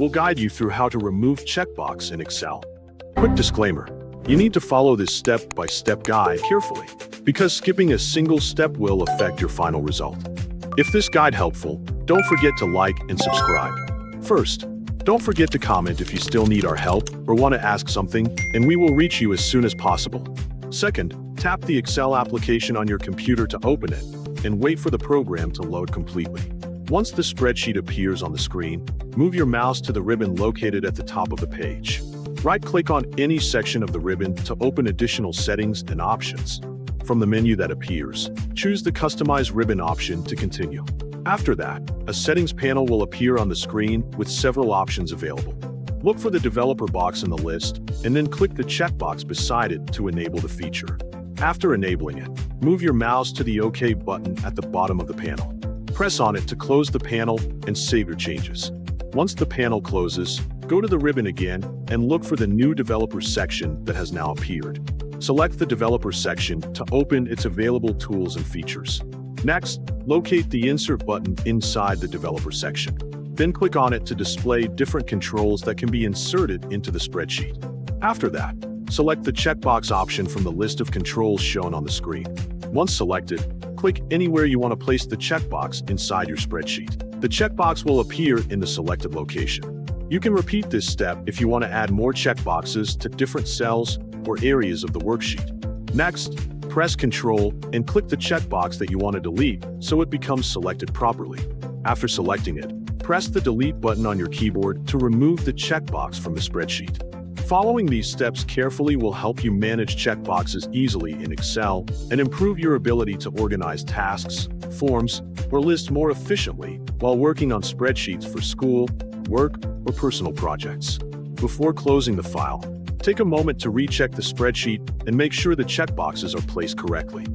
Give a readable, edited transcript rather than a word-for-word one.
we'll guide you through how to remove checkbox in Excel. Quick disclaimer, you need to follow this step-by-step guide carefully, because skipping a single step will affect your final result. If this guide helpful, don't forget to like and subscribe. First, don't forget to comment if you still need our help or want to ask something, and we will reach you as soon as possible. Second, tap the Excel application on your computer to open it, and wait for the program to load completely. Once the spreadsheet appears on the screen, move your mouse to the ribbon located at the top of the page. Right-click on any section of the ribbon to open additional settings and options. From the menu that appears, choose the Customize Ribbon option to continue. After that, a settings panel will appear on the screen with several options available. Look for the developer box in the list, and then click the checkbox beside it to enable the feature. After enabling it, move your mouse to the OK button at the bottom of the panel. Press on it to close the panel and save your changes. Once the panel closes, go to the ribbon again and look for the new developer section that has now appeared. Select the developer section to open its available tools and features. Next, locate the Insert button inside the developer section. Then click on it to display different controls that can be inserted into the spreadsheet. After that, select the checkbox option from the list of controls shown on the screen. Once selected, click anywhere you want to place the checkbox inside your spreadsheet. The checkbox will appear in the selected location. You can repeat this step if you want to add more checkboxes to different cells or areas of the worksheet. Next, press Ctrl and click the checkbox that you want to delete so it becomes selected properly. After selecting it, press the Delete button on your keyboard to remove the checkbox from the spreadsheet. Following these steps carefully will help you manage checkboxes easily in Excel and improve your ability to organize tasks, forms, or lists more efficiently while working on spreadsheets for school, work, or personal projects. Before closing the file, take a moment to recheck the spreadsheet and make sure the checkboxes are placed correctly.